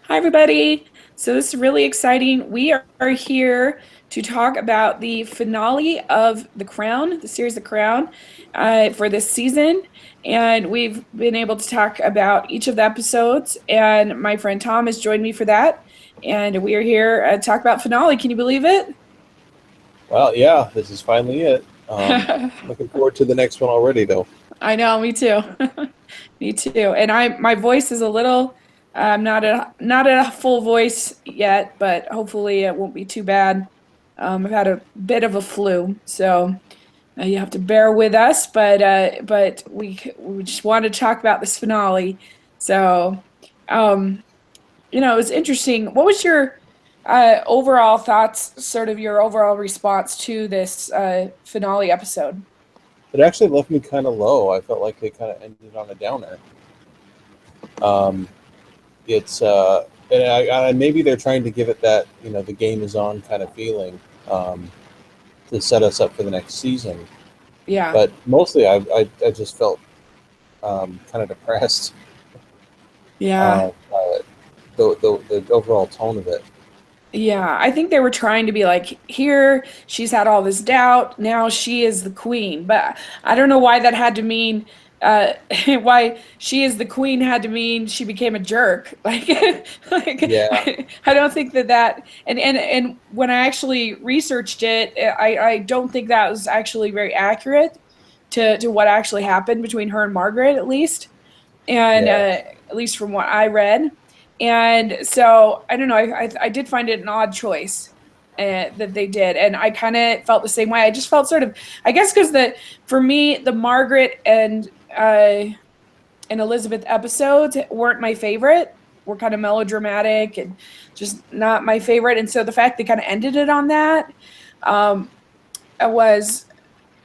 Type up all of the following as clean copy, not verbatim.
Hi, everybody. So, this is really exciting. We are here to talk about the finale of The Crown, the series The Crown, for this season. And we've been able to talk about each of the episodes. And my friend Tom has joined me for that. And we are here to talk about finale. Can you believe it? Well, yeah, this is finally it. Looking forward to the next one already, though. I know, me too. Me too. And my voice is a little I'm not at a full voice yet, but hopefully it won't be too bad. I've had a bit of a flu, so you have to bear with us. But we just wanted to talk about this finale. So, um, it was interesting. What was your overall thoughts, sort of your overall response to this finale episode? It actually left me kind of low. I felt like they kind of ended on a downer. Um, it's and maybe they're trying to give it that the game is on kind of feeling to set us up for the next season. Yeah. But mostly, I just felt kind of depressed. Yeah. Uh, the overall tone of it. Yeah, I think they were trying to be like, here, she's had all this doubt, now she is the queen. But I don't know why that had to mean, why she is the queen had to mean she became a jerk. Like Yeah, I don't think and when I actually researched it, I don't think that was actually very accurate to what actually happened between her and Margaret, at least, and yeah. at least from what I read. And so I don't know. I did find it an odd choice that they did, and I kind of felt the same way. I just felt sort of, I guess, because the for me the Margaret and Elizabeth episodes weren't my favorite. Were kind of melodramatic and just not my favorite. And so the fact they kind of ended it on that um, was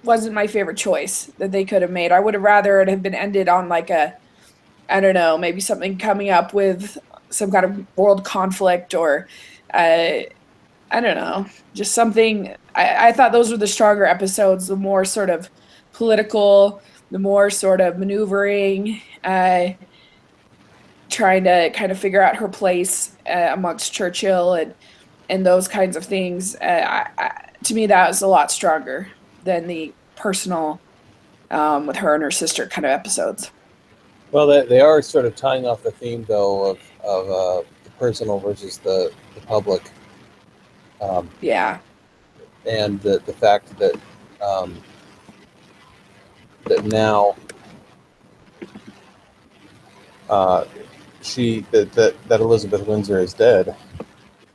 wasn't my favorite choice that they could have made. I would have rather it have been ended on like a, I don't know, maybe something coming up with some kind of world conflict or uh, I don't know, just something. I thought those were the stronger episodes, the more sort of political, the more sort of maneuvering, trying to kind of figure out her place amongst Churchill and those kinds of things. To me, that was a lot stronger than the personal with her and her sister kind of episodes. Well, they are sort of tying off the theme, though, of the personal versus the public. Um, Yeah, and the fact um, that now uh, that Elizabeth Windsor is dead,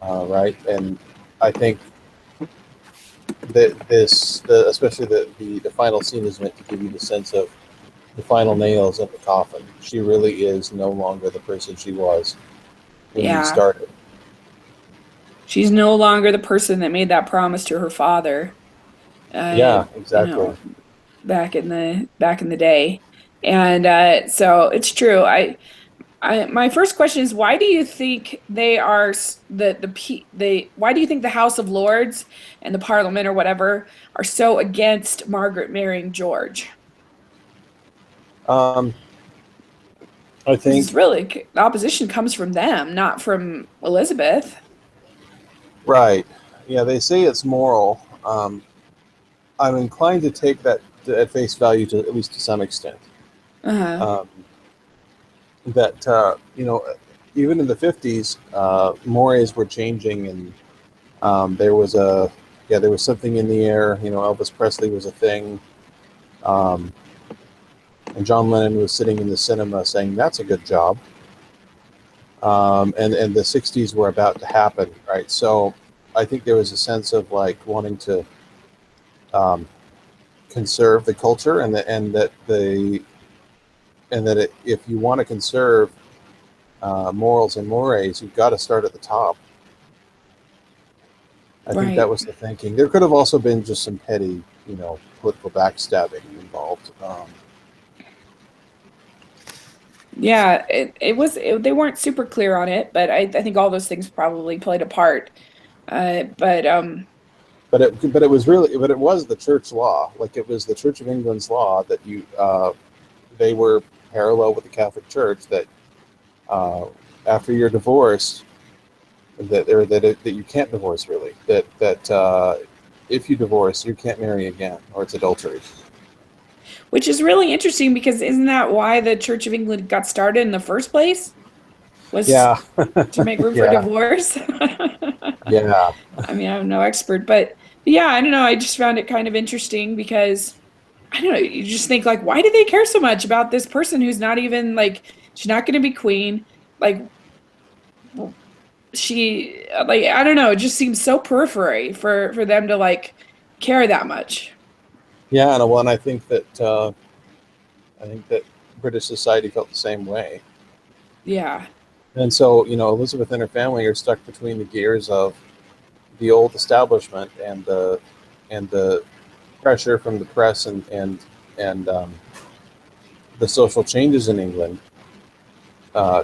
right? And I think that especially the final scene is meant to give you the sense of the final nails in the coffin. She really is no longer the person she was when we yeah. started. She's no longer the person that made that promise to her father, uh, Yeah, you exactly. know, back in the day. And so it's true. My first question is, why do you think they are why do you think the House of Lords and the Parliament or whatever are so against Margaret marrying George? Um, I Because it's think really the opposition comes from them, not from Elizabeth. right. Yeah, they say it's moral. I'm inclined to take that at face value to at least to some extent. Uh-huh. Um, that even in the 50s, mores were changing, and there was there was something in the air. Elvis Presley was a thing, um, and John Lennon was sitting in the cinema saying, "That's a good job." And the 60s were about to happen, right? So I think there was a sense of like wanting to um, conserve the culture, and that if you want to conserve morals and mores, you've got to start at the top. I think that Right. was the thinking. There could have also been just some petty, political backstabbing involved. Yeah, they weren't super clear on it, but I think all those things probably played a part. But But it was the church law. Like it was the Church of England's law that they were parallel with the Catholic Church that uh, after you're divorced, that you can't divorce really. That if you divorce, you can't marry again, or it's adultery. Which is really interesting because isn't that why the Church of England got started in the first place? Was Yeah, to make room for yeah, divorce? yeah, I mean, I'm no expert, but yeah, I don't know. I just found it kind of interesting because I don't know. You just think like, why do they care so much about this person who's not even like she's not going to be queen? Like she like I don't know. It just seems so periphery for them to like care that much. yeah. And well, and I think that British society felt the same way. Yeah. And so, Elizabeth and her family are stuck between the gears of the old establishment and the pressure from the press and the social changes in England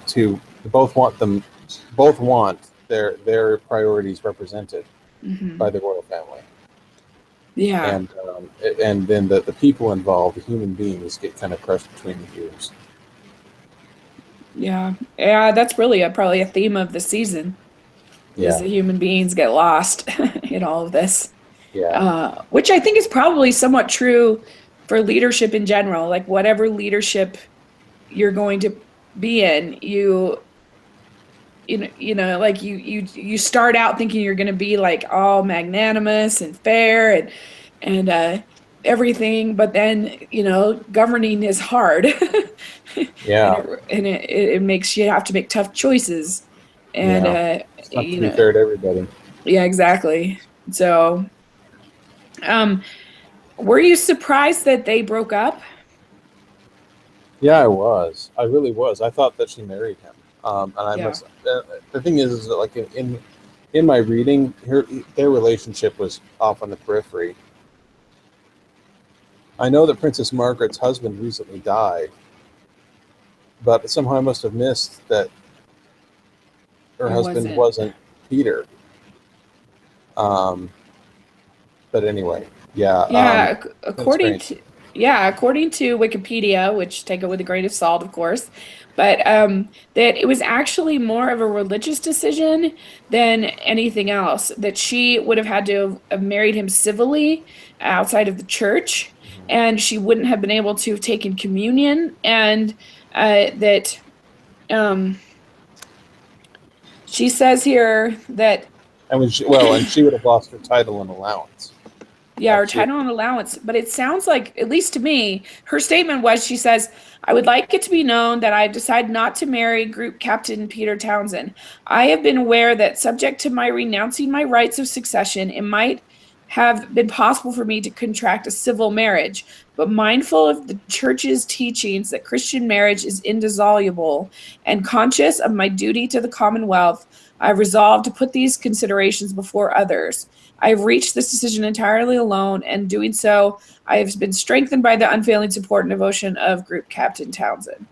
to both want their priorities represented Hmm. by the royal family, Yeah. and then the people involved, the human beings, get kind of crushed between the gears. Yeah. Yeah. That's really probably a theme of the season is Yeah, the human beings get lost in all of this. yeah, Which I think is probably somewhat true for leadership in general. Like whatever leadership you're going to be in, like you start out thinking you're going to be like all magnanimous and fair and everything, but then governing is hard, and yeah, it makes you have to make tough choices, and yeah. It's not to be fair to everybody. yeah, exactly. So, um, were you surprised that they broke up? Yeah, I was. I really was. I thought that she married him. And I Yeah. must. The thing is that like in my reading, their relationship was off on the periphery. I know that Princess Margaret's husband recently died, but somehow I must have missed that her It husband wasn't. wasn't Peter. Um, but anyway, yeah, Yeah, that's according strange. to according to Wikipedia, which take it with a grain of salt, of course, but that it was actually more of a religious decision than anything else. That she would have had to have married him civilly outside of the church, and she wouldn't have been able to have taken communion, and that um, she says here that And she would have lost her title and allowance. yeah, her She, title and allowance. But it sounds like, at least to me, her statement was she says, I would like it to be known that I have decided not to marry Group Captain Peter Townsend. I have been aware that, subject to my renouncing my rights of succession, it might have been possible for me to contract a civil marriage. But mindful of the church's teachings that Christian marriage is indissoluble and conscious of my duty to the Commonwealth, I resolved to put these considerations before others. I have reached this decision entirely alone, and doing so, I have been strengthened by the unfailing support and devotion of Group Captain Townsend.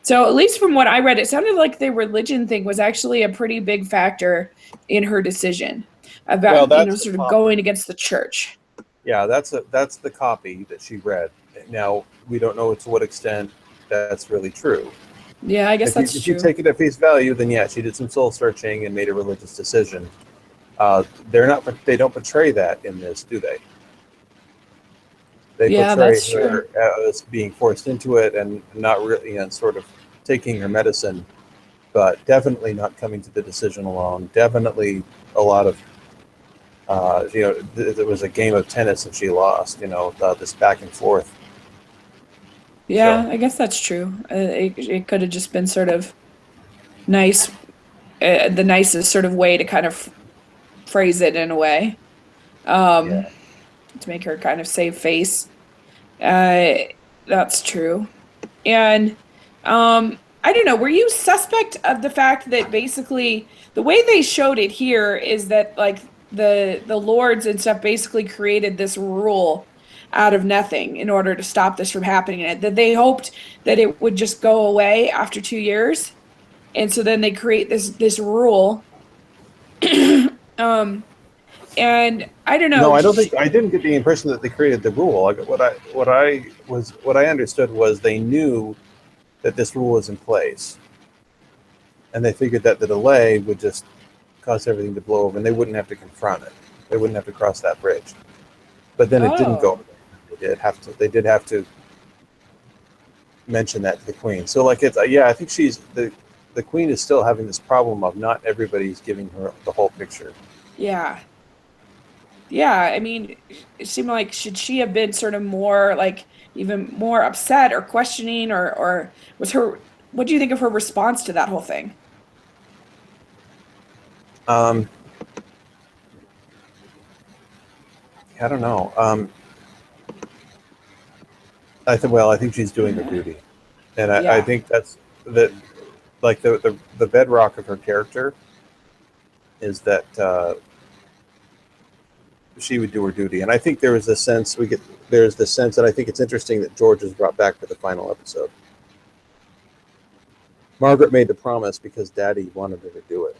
So, at least from what I read, it sounded like the religion thing was actually a pretty big factor in her decision well, about, that's the sort of copy. going against the church. Yeah, that's the copy that she read. Now we don't know to what extent that's really true. Yeah, I guess that's If you true. take it at face value, then yeah, she did some soul searching and made a religious decision. They don't portray that in this, do they? They Yeah, portray that's true. her as being forced into it and not really, sort of taking her medicine, but definitely not coming to the decision alone. Definitely a lot of, there was a game of tennis that she lost. This back and forth. So Yeah, I guess that's true. It could have just been sort of nice, the nicest sort of way to kind of phrase it in a way, yeah, um, to make her kind of save face. Uh, that's true. And I don't know, were you suspect of the fact that basically the way they showed it here is that like the lords and stuff basically created this rule out of nothing in order to stop this from happening, and that they hoped that it would just go away after 2 years, and so then they create this rule. um and I don't no, know. I didn't get the impression that they created the rule. What I understood was they knew that this rule was in place. and they figured that the delay would just cause everything to blow over, and they wouldn't have to confront it. They wouldn't have to cross that bridge. But then it didn't go. Oh, They did have to mention that to the queen. So like it's yeah, I think she's the queen is still having this problem of not everybody's giving her the whole picture. yeah. Yeah, I mean, it seemed like should she have been sort of more like even more upset or questioning or was her what do you think of her response to that whole thing? Um, I don't know. I think she's doing her duty, and I Yeah, think that's that. Like the bedrock of her character is that she would do her duty, and I think there was this sense there's this sense, and I think it's interesting that George was brought back for the final episode. Margaret made the promise because Daddy wanted her to do it,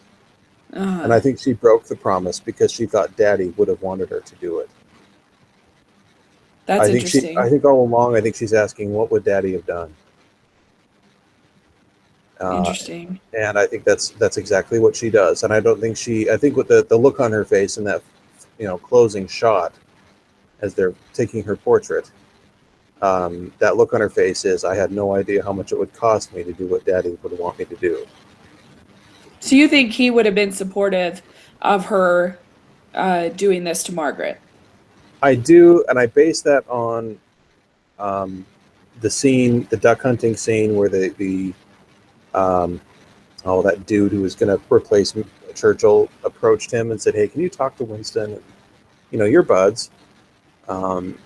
and uh, I think she broke the promise because she thought Daddy would have wanted her to do it. that's I interesting. think all along, I think she's asking, what would Daddy have done? Uh, Interesting. and I think that's exactly what she does. And I don't think I think with the look on her face in that, closing shot as they're taking her portrait, that look on her face is, I had no idea how much it would cost me to do what Daddy would want me to do. So you think he would have been supportive of her doing this to Margaret? I do, and I base that on the scene, the duck hunting scene, where um, that dude who was going to replace Churchill approached him and said, "Hey, can you talk to Winston? You're buds. Um,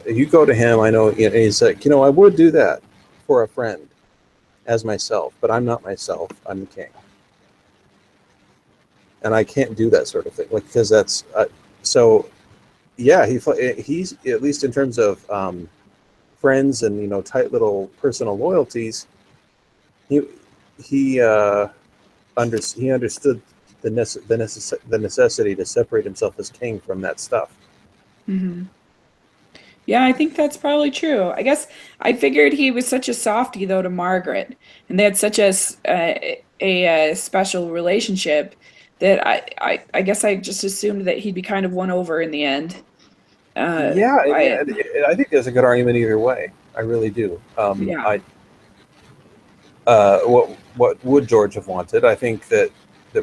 if you go to him, I know." And he's like, I would do that for a friend as myself, but I'm not myself. I'm the king, and I can't do that sort of thing. Like, because that's so. Yeah, he's at least in terms of friends and tight little personal loyalties. He he he understood the necessity to separate himself as king from that stuff. Hmm. Yeah, I think that's probably true. I guess I figured he was such a softie though to Margaret, and they had such a special relationship that I guess I just assumed that he'd be kind of won over in the end Yeah, I by mean, it. I think there's a good argument either way. I really do. Yeah. I what would George have wanted? I think that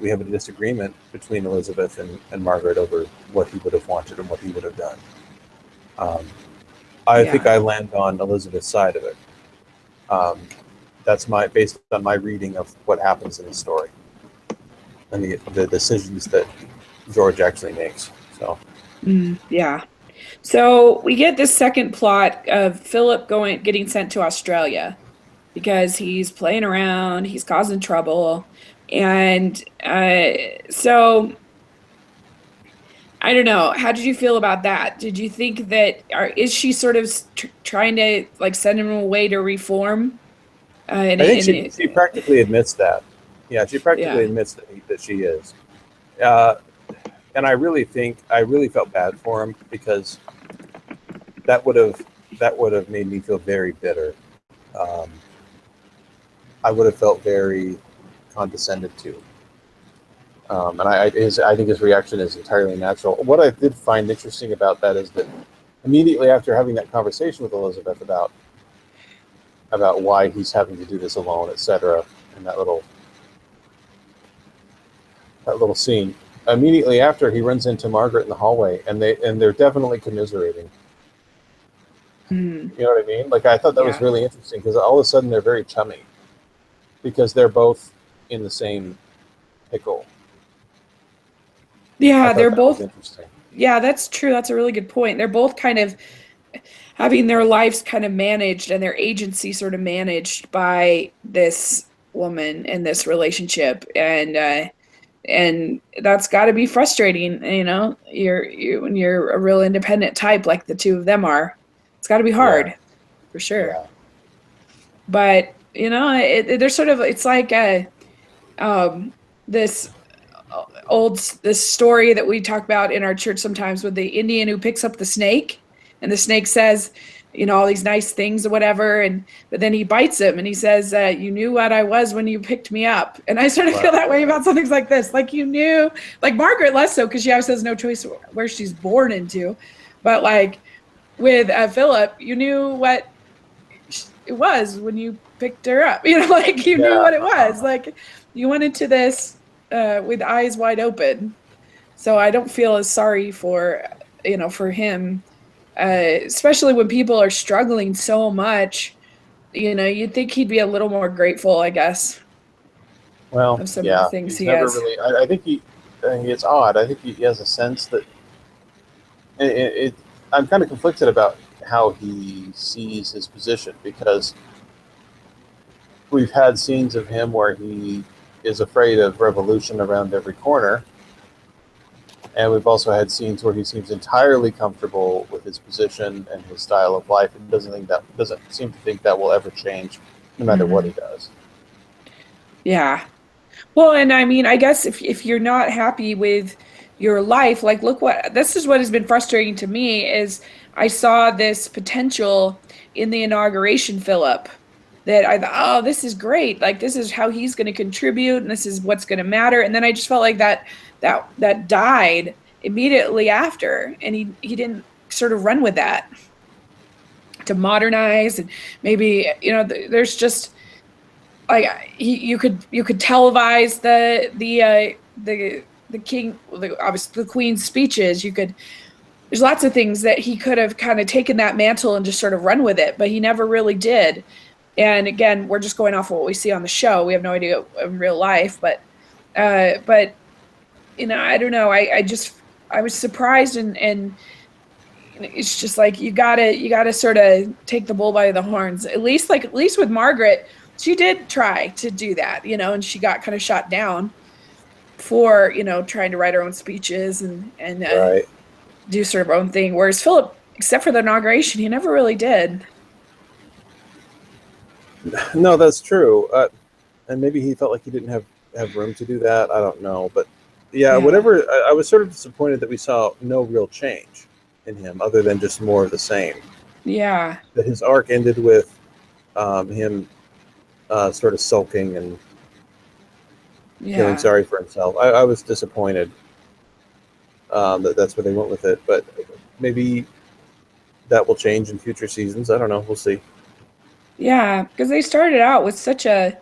we have a disagreement between Elizabeth and Margaret over what he would have wanted and what he would have done. Um, I think Yeah. I land on Elizabeth's side of it. Um, that's based on my reading of what happens in the story and the decisions that George actually makes. So Yeah. So we get this second plot of Philip getting sent to Australia because he's playing around, he's causing trouble, and so I don't know. How did you feel about that? Did you think that is she sort of trying to like send him away to reform? I think she practically admits that. Yeah, she practically Yeah. admits that she is. Uh, and I really felt bad for him because that would have made me feel very bitter. Um, I would have felt very condescended to. I think his reaction is entirely natural. What I did find interesting about that is that immediately after having that conversation with Elizabeth about why he's having to do this alone, etc., and that little scene, immediately after he runs into Margaret in the hallway, and they're definitely commiserating. Mm, You know what I mean? Like, I thought that was yeah. really interesting because all of a sudden they're very chummy because they're both in the same pickle. I Yeah, thought they're that was both interesting. yeah, that's true. That's a really good point. They're both kind of having their lives kind of managed and their agency sort of managed by this woman in this relationship. And that's got to be frustrating, when you're a real independent type like the two of them are. It's got to be Yeah, hard, for sure. yeah, But, there's sort of it's like um this this story that we talk about in our church sometimes with the Indian who picks up the snake, and the snake says, all these nice things or whatever. But then he bites him and he says, you knew what I was when you picked me up. And I sort of feel that way about some things like this. Like, you knew, like Margaret less so, because she obviously has no choice where she's born into. But like with Philip, you knew what it was when you picked her up. Like you knew what it was. Like you went into this with eyes wide open. So I don't feel as sorry for for him, especially when people are struggling so much. You'd think he'd be a little more grateful, I guess, Well, of some of the yeah, things he's he never has. really. I think it's odd. I think he has a sense that it I'm kind of conflicted about how he sees his position, because we've had scenes of him where he is afraid of revolution around every corner, and we've also had scenes where he seems entirely comfortable with his position and his style of life, and doesn't seem to think that will ever change, no matter what he does. Yeah. Well, and I mean, I guess if you're not happy with your life, like look what this is what has been frustrating to me is I saw this potential in the inauguration, Philip, that I thought, oh, this is great. Like this is how he's going to contribute and this is what's going to matter. And then I just felt like that died immediately after, and he didn't sort of run with that to modernize. And maybe, there's just like you could televise the king, obviously the queen's speeches. There's lots of things that he could have kind of taken that mantle and just sort of run with it, but he never really did. And again, we're just going off of what we see on the show. We have no idea in real life, but I don't know. I was surprised, and it's just like you gotta sort of take the bull by the horns. At least with Margaret, she did try to do that, and she got kind of shot down for trying to write her own speeches and Right. do sort of her own thing. Whereas Philip, except for the inauguration, he never really did. No, that's true. And maybe he felt like he didn't have room to do that. I don't know, but yeah, Yeah, whatever. I was sort of disappointed that we saw no real change in him, other than just more of the same. yeah, That his arc ended with him sort of sulking and feeling yeah. sorry for himself. I was disappointed that's where they went with it, but maybe that will change in future seasons. I don't know. We'll see. Yeah, because they started out with such a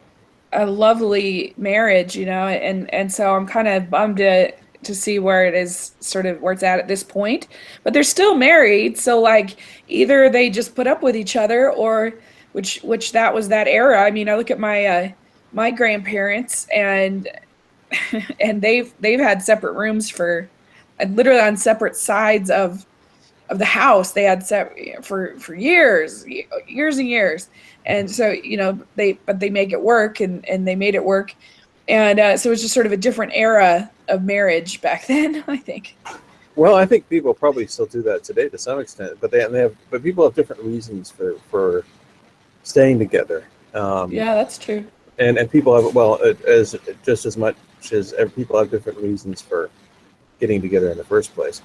lovely marriage, and so I'm kind of bummed to see where it is, sort of where it's at this point. But they're still married, so like either they just put up with each other, or which that was that era. I mean, I look at my grandparents, and and they've had separate rooms for literally on separate sides of the house. They had set for years, years and years. And so they make it work, and they made it work. And so it's just sort of a different era of marriage back then, I think. Well, I think people probably still do that today to some extent, but but people have different reasons for staying together. Um, Yeah, that's true. and people have, well, as just as much as people have different reasons for getting together in the first place.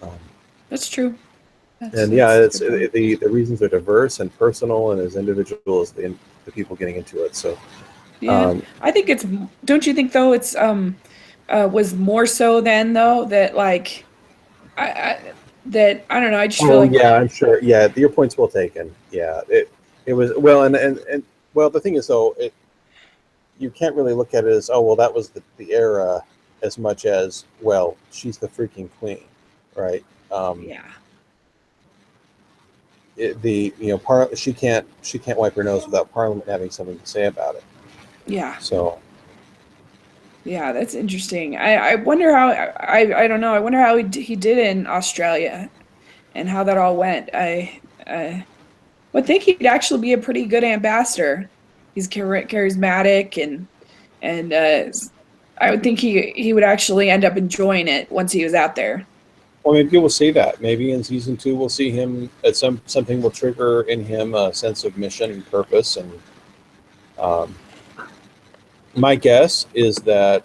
Um, That's true. and yeah, That's a it's good point. the reasons are diverse and personal and as individual as the people getting into it. So Yeah, um, I think it's. Don't you think though? It's was more so then though that like that I don't know. I just feel oh like yeah, I'm sure. Yeah, your point's well taken. Yeah, it was well, and well, the thing is though, you can't really look at it as, oh well, that was the era, as much as, well, she's the freaking queen, right? Um, yeah, the she can't wipe her nose without Parliament having something to say about it. yeah. So Yeah, that's interesting. I wonder how I don't know. I wonder how he did in Australia and how that all went. I would think he'd actually be a pretty good ambassador. He's charismatic and I would think he would actually end up enjoying it once he was out there. well, maybe we'll see that. Maybe in season two we'll see him at something will trigger in him a sense of mission and purpose. And um, my guess is that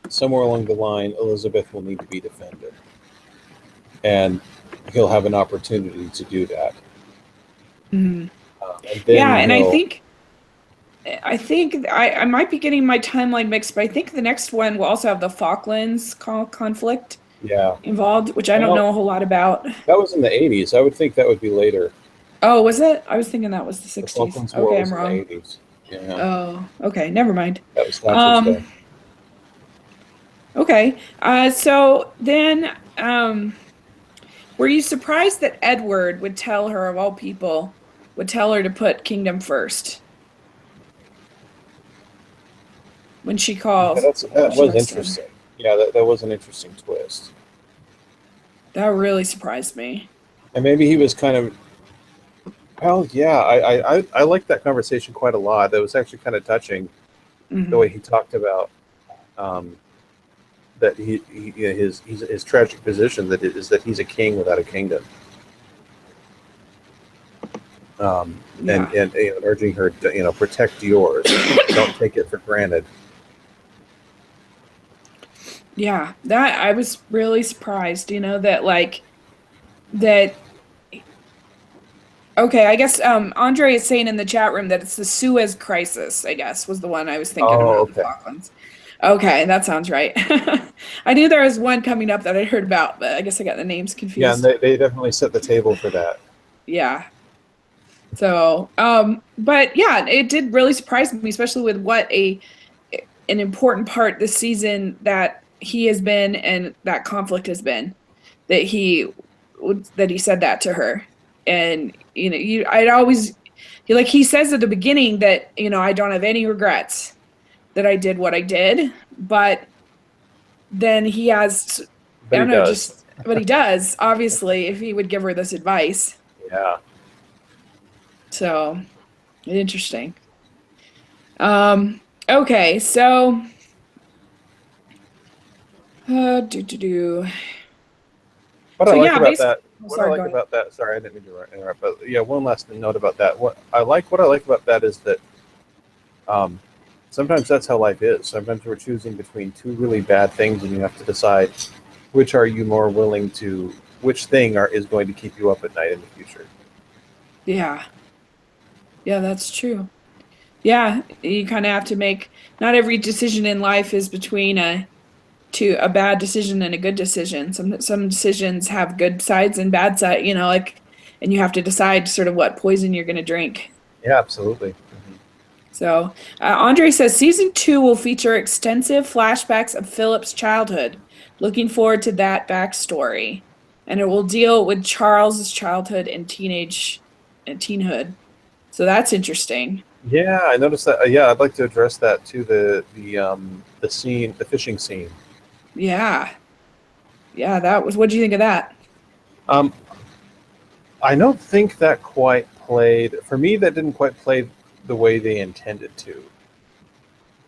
somewhere along the line, Elizabeth will need to be defended, and he'll have an opportunity to do that. Mhm. And Yeah, then and I he'll, think I might be getting my timeline mixed, but I think the next one will also have the Falklands conflict yeah. involved, which I don't Well, know a whole lot about. that was in the 80s. I would think that would be later. Oh, was it? I was thinking that was the The 60s. Falklands War Okay, I'm was in the wrong. 80s. Yeah, Oh, okay, never mind. that was Thatcher's day. Um, okay. So then, were you surprised that Edward would tell her, of all people, would tell her to put kingdom first when she Yeah, calls, when that she was talks to him? interesting. Yeah, that was an interesting twist. That really surprised me. And maybe he was kind of, well, yeah, I liked that conversation quite a lot. That was actually kind of touching the way Hmm. he talked about um, that his tragic position that it is that he's a king without a kingdom, Yeah. and urging her to protect yours, don't take it for granted. Yeah, that I was really surprised, that that okay, I guess Andre is saying in the chat room that it's the Suez Crisis, I guess, was the one I was thinking Oh, about, the okay. Falklands. Okay, that sounds right. I knew there was one coming up that I heard about, but I guess I got the names Yeah, and confused. they definitely set the table for that. Yeah. So, but yeah, it did really surprise me, especially with what an important part this season that he has been and that conflict has been, that he said that to her. And I'd always he says at the beginning that I don't have any regrets that I did what I did, but then he has, I But he don't know, does. just but he does, obviously, if he would give her this advice. Yeah. So interesting. Okay, so do. What I So like yeah, about basically, that, oh, what I sorry, go like ahead. about that, sorry, I didn't mean to interrupt, but yeah, one last note about that. What I like about that is that um, sometimes that's how life is. Sometimes we're choosing between two really bad things, and you have to decide which are you more willing to, which thing is going to keep you up at night in the future. Yeah. Yeah, that's true. Yeah, you kind of have to make, not every decision in life is between a bad decision and a good decision. Some decisions have good sides and bad side, and you have to decide sort of what poison you're going to drink. Yeah, absolutely. So, Andre says season 2 will feature extensive flashbacks of Philip's childhood. Looking forward to that backstory. And it will deal with Charles's childhood and teenhood. So that's interesting. Yeah, I noticed that. Yeah, I'd like to address that too. The scene, the fishing scene. Yeah. Yeah, what do you think of that? Um, I don't think that quite played for me. That didn't quite play the way they intended to,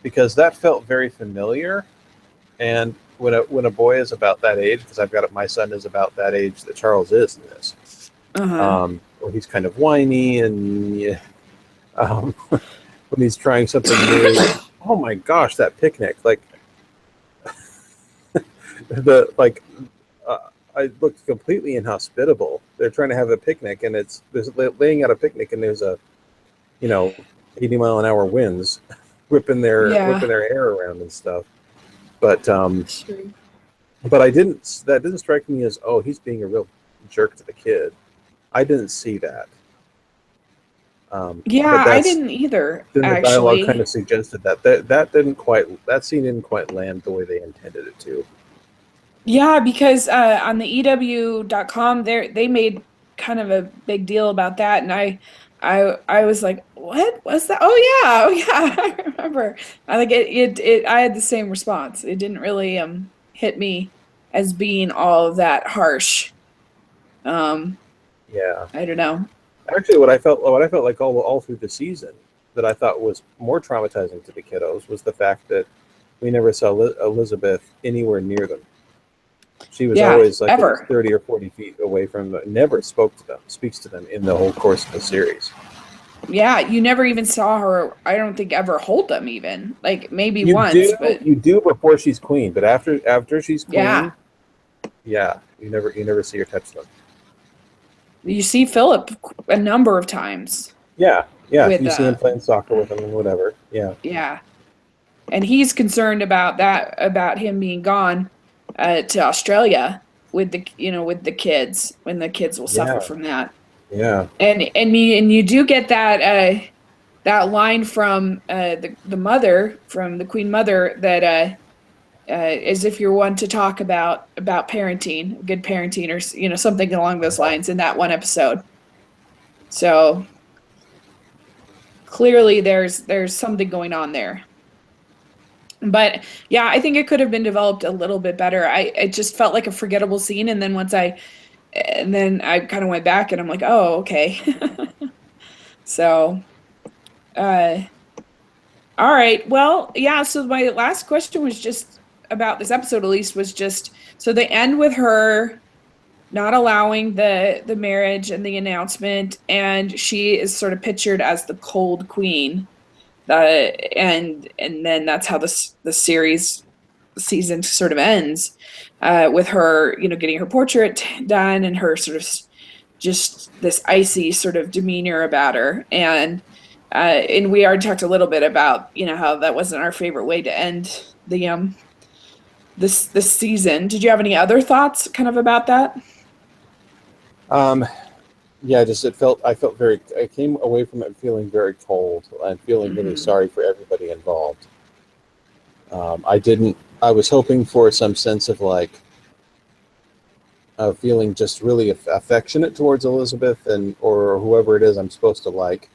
because that felt very familiar. And when a boy is about that age, because my son is about that age that Charles is in this, Uh-huh. where he's kind of whiny and yeah, when he's trying something new. Oh my gosh, that picnic! Like the like uh, I looked completely inhospitable. They're trying to have a picnic, and there's laying out a picnic, and there's a you know 80-mile-an-hour winds whipping Yeah. their hair around and stuff. But True. but I didn't that didn't strike me as, oh, he's being a real jerk to the kid. I didn't see that. But Yeah, I that's didn't either, then the dialogue kind actually. of suggested that scene didn't quite land the way they intended it to. Yeah, because on the EW.com they made kind of a big deal about that, and I was like, what was that? Oh yeah, I remember. I like it I had the same response. It didn't really hit me as being all of that harsh. Um, Yeah. I don't know. Actually, what I felt like all through the season that I thought was more traumatizing to the kiddos was the fact that we never saw Elizabeth anywhere near them. She was Yeah, always like at least ever. 30 or 40 feet away from them. Never speaks to them in the whole course of the series. Yeah, you never even saw her, I don't think ever hold them even. Like maybe once, but You do before she's queen, but after she's yeah. queen, yeah, you never see her touch them. You see Philip a number of times Yeah, yeah. with You see him playing soccer with him and whatever. Yeah, yeah, and he's concerned about that, about him being gone to Australia with the, with the kids, when the kids will suffer yeah, from that. yeah, And you do get that that line from the mother, from the Queen Mother, that as if you're one to talk about parenting, good parenting, or something along those lines in that one episode. So clearly there's something going on there. But yeah, I think it could have been developed a little bit better. It just felt like a forgettable scene, and then I kind of went back and I'm like, oh, okay. So uh all right. Well, yeah, so my last question was just about this episode, at least, was just, so they end with her not allowing the marriage and the announcement, and she is sort of pictured as the cold queen. And then that's how the series season sort of ends, with her, getting her portrait done, and her sort of just this icy sort of demeanor about her. And we already talked a little bit about, how that wasn't our favorite way to end the this season. Did you have any other thoughts kind of about that? um, yeah. Just I felt very. I came away from it feeling very cold and feeling really Hmm. sorry for everybody involved. I didn't. I was hoping for some sense of like feeling just really affectionate towards Elizabeth and or whoever it is I'm supposed to like,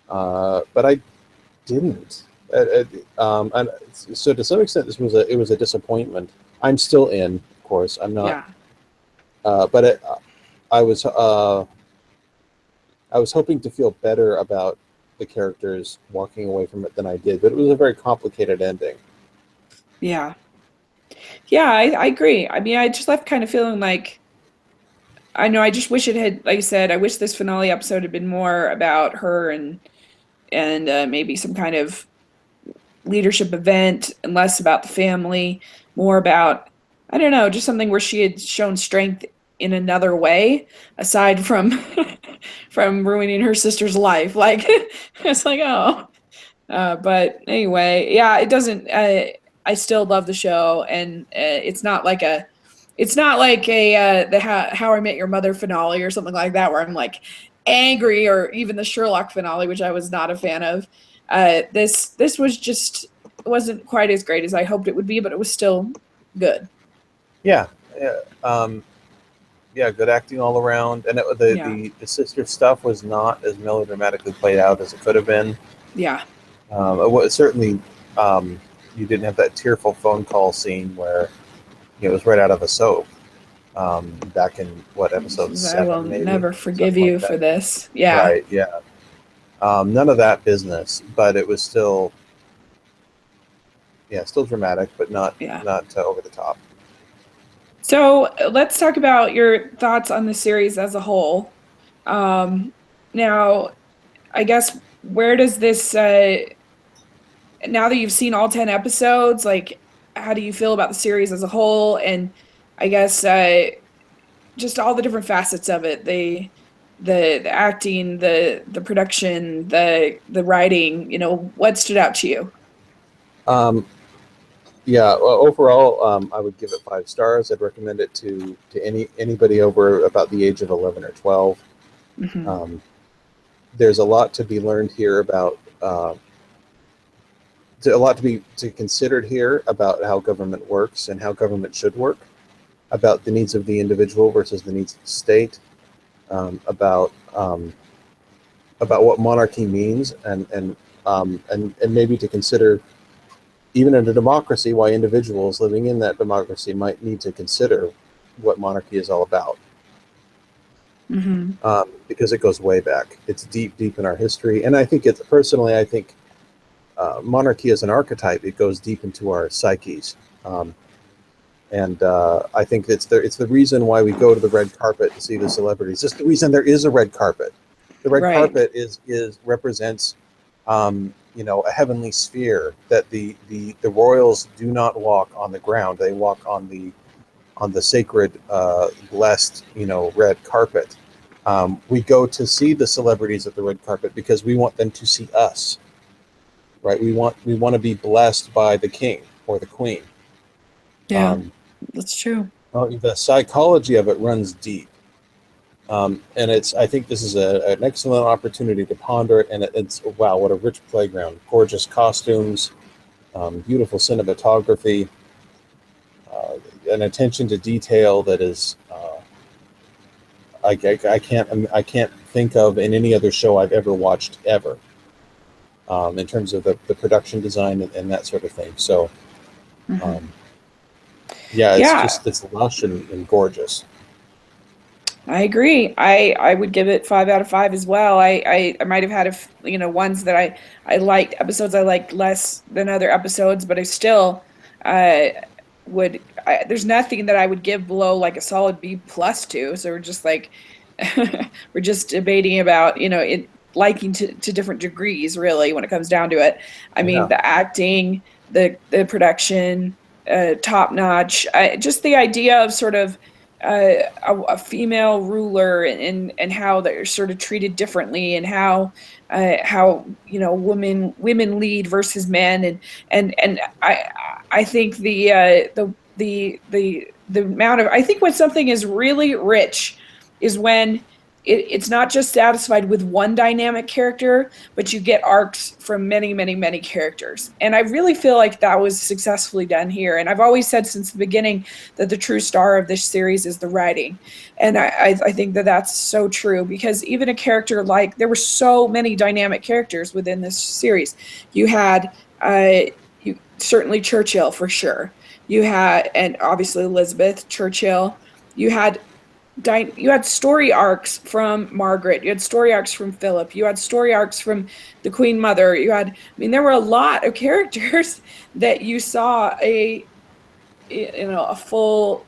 but I didn't. And so to some extent, it was a disappointment. I'm still in, of course. I'm not, Yeah. but I was I was hoping to feel better about the characters walking away from it than I did. But it was a very complicated ending. Yeah. Yeah, I agree. I mean, I just left kind of feeling like, I know, I just wish it had, like I said, I wish this finale episode had been more about her, and maybe some kind of leadership event, and less about the family, more about, I don't know, just something where she had shown strength in another way, aside from from ruining her sister's life. Like, it's like, oh. But anyway, yeah, it doesn't. I still love the show, and it's not like the How I Met Your Mother finale or something like that, where I'm like angry, or even the Sherlock finale, which I was not a fan of. This was just, wasn't quite as great as I hoped it would be, but it was still good. Yeah, yeah, yeah. Good acting all around, and Yeah, the sister stuff was not as melodramatically played out as it could have been. yeah, It was certainly you didn't have that tearful phone call scene where it was right out of a soap. Back in what, episode I will 7, maybe never forgive something like you that. for this. Yeah, Right? Yeah. None of that business, but it was still, yeah, still dramatic, but yeah. not over the top. So let's talk about your thoughts on the series as a whole. Um, Now, I guess, where does this, now that you've seen all 10 episodes, like, how do you feel about the series as a whole? And I guess just all the different facets of it, the acting, the production, the writing, what stood out to you? Um, yeah. Well, overall, I would give it 5 stars. I'd recommend it to anybody over about the age of 11 or 12. Hmm. Um, there's a lot to be learned here about. A lot to considered here about how government works and how government should work, about the needs of the individual versus the needs of the state, about what monarchy means, and maybe to consider, even in a democracy, why individuals living in that democracy might need to consider what monarchy is all about. Hmm. Because it goes way back. It's deep, deep in our history, and I think it's personally, I think monarchy as an archetype, it goes deep into our psyches. And I think it's the reason why we go to the red carpet to see the celebrities. It's the reason there is a red carpet. The red Right. carpet is represents a heavenly sphere that the royals do not walk on the ground. They walk on the sacred blessed red carpet. We go to see the celebrities at the red carpet because we want them to see us, right? We want to be blessed by the king or the queen. Yeah, Um, that's true. the psychology of it runs deep. And I think this is an excellent opportunity to ponder it. And it's, wow, what a rich playground. Gorgeous costumes, beautiful cinematography, an attention to detail that is, I can't think of in any other show I've ever watched ever, in terms of the production design and that sort of thing. So, Hmm. um, yeah, Yeah, it's lush and gorgeous. I agree. I would give it 5 out of 5 as well. I might have had ones that I liked, episodes I liked less than other episodes, but I still uh there's nothing that I would give below like a solid B plus to. So we're just like we're just debating about, it liking to different degrees really when it comes down to it. I mean, Yeah. the acting, the production, top notch. Just the idea of sort of a female ruler and how they're sort of treated differently, and how women lead versus men, and I think the amount of, I think when something is really rich is when it's not just satisfied with one dynamic character, but you get arcs from many, many, many characters. And I really feel like that was successfully done here. And I've always said since the beginning that the true star of this series is the writing. And I think that that's so true, because even a character like, there were so many dynamic characters within this series. You had, certainly Churchill for sure. You had, and obviously Elizabeth Churchill. You had you had story arcs from Margaret, you had story arcs from Philip, you had story arcs from the Queen Mother. I mean, there were a lot of characters that you saw a full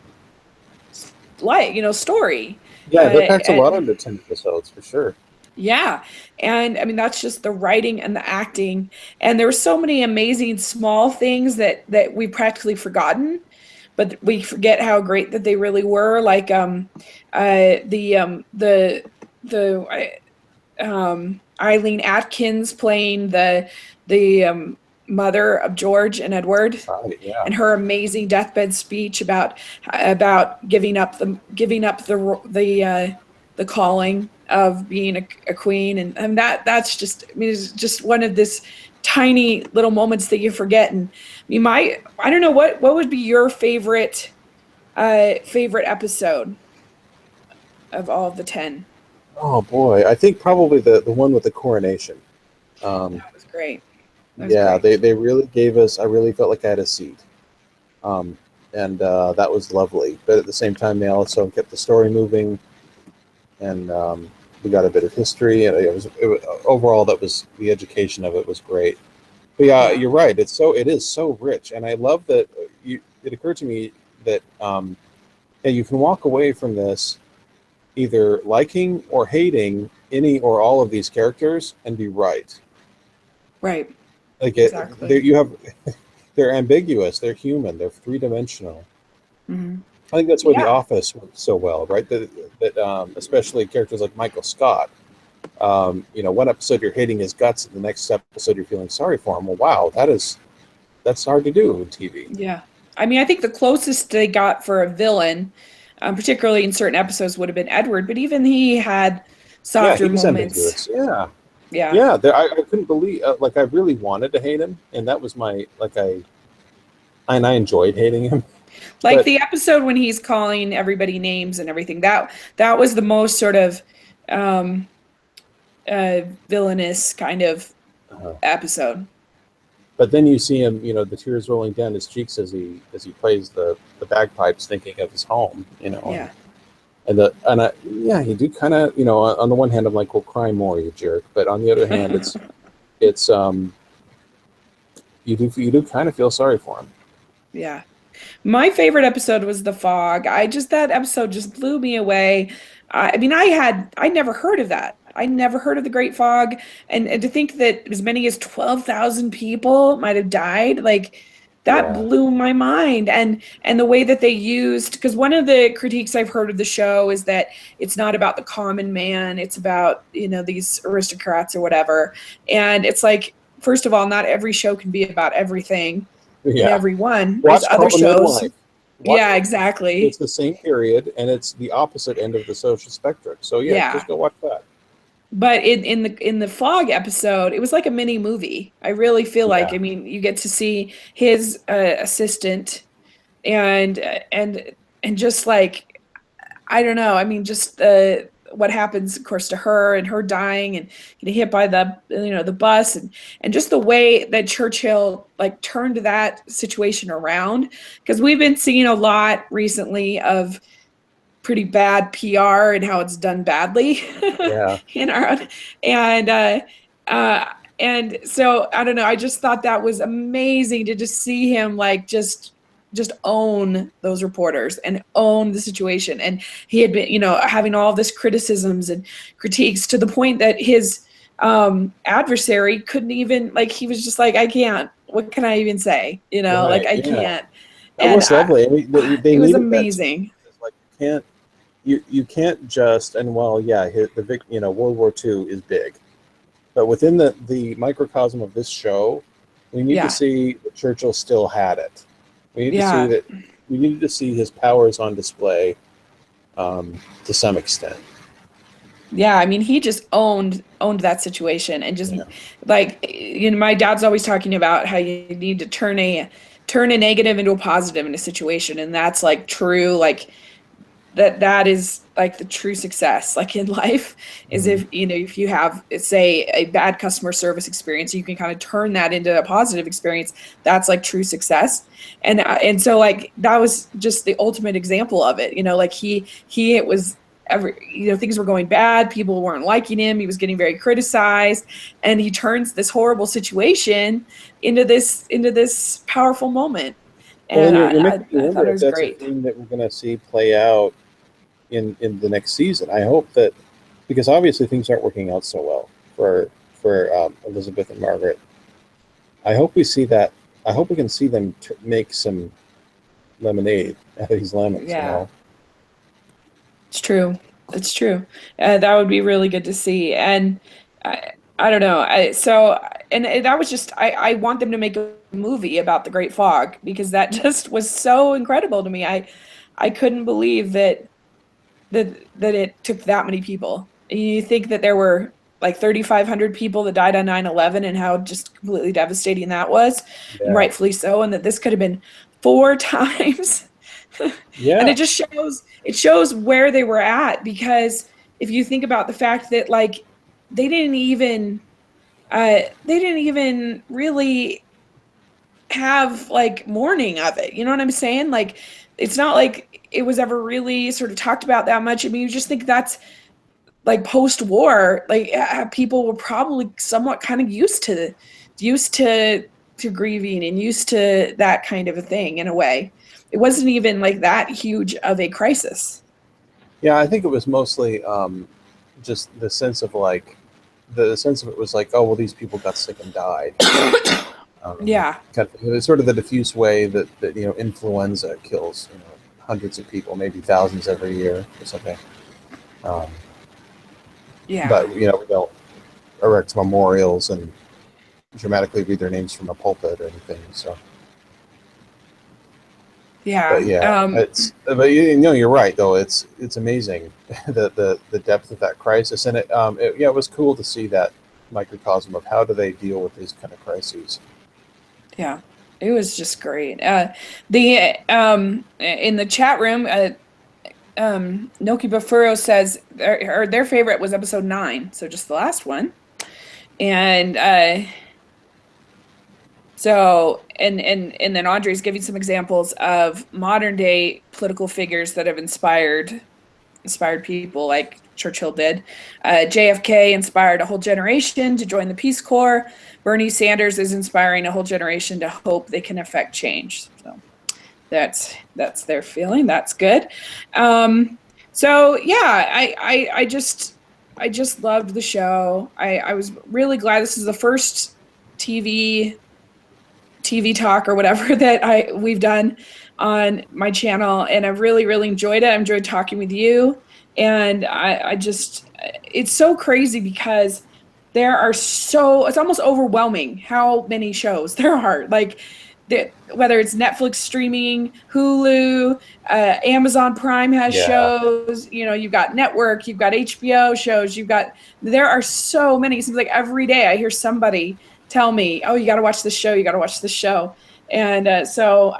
story. Yeah, that packs a lot And into 10 episodes for sure. yeah, and I mean that's just the writing and the acting, and there were so many amazing small things that we practically forgotten, but we forget how great that they really were. Like the Eileen Atkins playing the mother of George and Edward, Right, yeah. and her amazing deathbed speech about giving up the calling of being a queen, and that's just, I mean, it's just one of this tiny little moments that you forget. And I mean, I don't know, what would be your favorite episode of all of the 10? Oh boy, I think probably the one with the coronation. Um, That was great. That was yeah, great. they really gave us. I really felt like I had a seat, um, and that was lovely. But at the same time, they also kept the story moving, and we got a bit of history. And it was overall, that was, the education of it was great. But yeah, Yeah. you're right. It is so rich, and I love that. It occurred to me that, yeah, you can walk away from this either liking or hating any or all of these characters and be right. Right. Like Exactly. you have, they're ambiguous, they're human, they're three dimensional. Hmm. I think that's where The Yeah. Office works so well, right? That especially characters like Michael Scott. One episode you're hating his guts, and the next episode you're feeling sorry for him. Well, wow, that's hard to do in TV. Yeah. I mean, I think the closest they got for a villain, particularly in certain episodes, would have been Edward, but even he had Yeah, softer he was moments. ambiguous. Yeah, Yeah. yeah. I couldn't believe, like, I really wanted to hate him, and that was my, like, I enjoyed hating him, Like but the episode when he's calling everybody names and everything. That was the most sort of um villainous kind of uh, episode. but then you see him, the tears rolling down his cheeks as he plays the bagpipes, thinking of his home, Yeah. yeah, you do kind of, on the one hand, I'm like, well, cry more, you jerk, but on the other hand, it's you do kind of feel sorry for him. Yeah. My favorite episode was the fog. That episode just blew me away. I mean, I never heard of that. I never heard of the Great Fog, and to think that as many as 12,000 people might have died, like that blew my mind. And the way that they used, because one of the critiques I've heard of the show is that it's not about the common man, it's about, you know, these aristocrats or whatever. And it's like, first of all, not every show can be about everything and everyone. There's other shows. Yeah, exactly. It's the same period, and it's the opposite end of the social spectrum. So just go watch that. But in the Fog episode, it was like a mini movie. I really feel like, I mean, you get to see his assistant, and just like, I don't know. I mean, just what happens, of course, to her and her dying and getting hit by the, you know, the bus, and just the way that Churchill like turned that situation around, because we've been seeing a lot recently of pretty bad PR and how it's done badly in our own. And so I don't know, I just thought that was amazing to just see him like just own those reporters and own the situation. And he had been, you know, having all this criticisms and critiques to the point that his adversary couldn't even, like, he was just like, I can't, what can I even say, you know, like I can't. That was lovely. I mean, they it was amazing. Like, you can't just, and well, the you know, World War II is big, but within the microcosm of this show, we need to see that Churchill still had it. We need to see that. We needed to see his powers on display, to some extent. Yeah, I mean, he just owned that situation, and just like, you know, my dad's always talking about how you need to turn a negative into a positive in a situation, and that's like true, like that is like the true success, like in life, is if, you know, if you have, say, a bad customer service experience, you can kind of turn that into a positive experience. That's like true success. And so like that was just the ultimate example of it, you know, like it was you know, things were going bad, people weren't liking him, he was getting very criticized, and he turns this horrible situation into this powerful moment. And I thought it was great. That's a theme that we're going to see play out in the next season. I hope that, because obviously things aren't working out so well for Elizabeth and Margaret. I hope we see that. I hope we can see them make some lemonade out of these lemons. Yeah, you know? It's true. It's true. That would be really good to see. And I don't know. And that was just, I want them to make a movie about the Great Fog, because that just was so incredible to me. I couldn't believe that it took that many people. You think that there were like 3,500 people that died on 9/11, and how just completely devastating that was, and rightfully so, and that this could have been 4 times. And it just shows where they were at, because if you think about the fact that like they didn't even really have like mourning of it, you know what I'm saying? Like, it's not like it was ever really sort of talked about that much. I mean, you just think that's like post-war, like people were probably somewhat kind of used to grieving and used to that kind of a thing in a way. It wasn't even like that huge of a crisis. Yeah, I think it was mostly just the sense of like, the sense of it was like, oh well, these people got sick and died. Kind of, sort of the diffuse way that you know, influenza kills, you know, hundreds of people, maybe thousands every year or something. But you know, we don't erect memorials and dramatically read their names from a pulpit or anything. So. But you know, you're right though. It's amazing the depth of that crisis, and it was cool to see that microcosm of how do they deal with these kind of crises. Yeah, it was just great. In the chat room, Noki Bafuro says their favorite was episode 9, so just the last one, and. So, and then Audrey's giving some examples of modern day political figures that have inspired people like Churchill did. JFK inspired a whole generation to join the Peace Corps. Bernie Sanders is inspiring a whole generation to hope they can affect change. So that's their feeling. That's good. So yeah, I just loved the show. I was really glad this is the first TV TV talk or whatever that we've done on my channel, and I've really, really enjoyed it. I enjoyed talking with you, and I just, it's so crazy because it's almost overwhelming how many shows there are. Like, whether it's Netflix streaming, Hulu, Amazon Prime has Yeah. shows. You've got network, you've got HBO shows, there are so many. It seems like every day I hear somebody tell me, "Oh, you got to watch this show. You got to watch this show." And so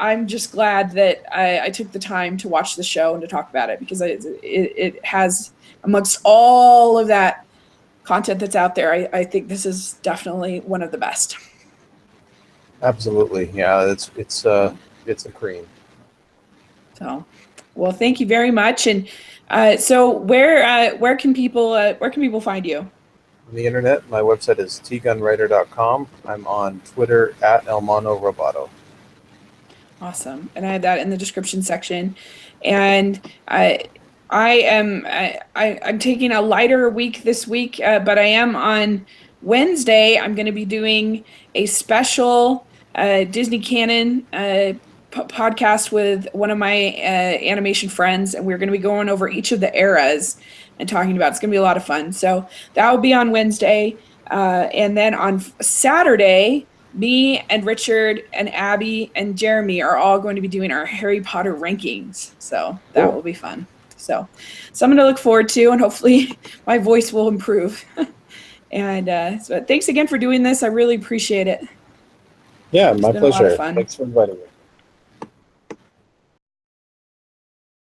I'm just glad that I took the time to watch the show and to talk about it, because it has, amongst all of that content that's out there, I think this is definitely one of the best. Absolutely. Yeah, it's a cream. So, well, thank you very much. And so where can people find you? On the internet, my website is tgunwriter.com. I'm on Twitter at Elmano Roboto. Awesome. And I had that in the description section. And I'm taking a lighter week this week, but I am on Wednesday. I'm going to be doing a special Disney Canon podcast with one of my animation friends, and we're going to be going over each of the eras and talking about it. It's going to be a lot of fun. So that will be on Wednesday. And then on Saturday, me and Richard and Abby and Jeremy are all going to be doing our Harry Potter rankings. So that will be fun. So something to look forward to, and hopefully my voice will improve. And so thanks again for doing this. I really appreciate it. Yeah, my pleasure. A lot of fun. Thanks for inviting me.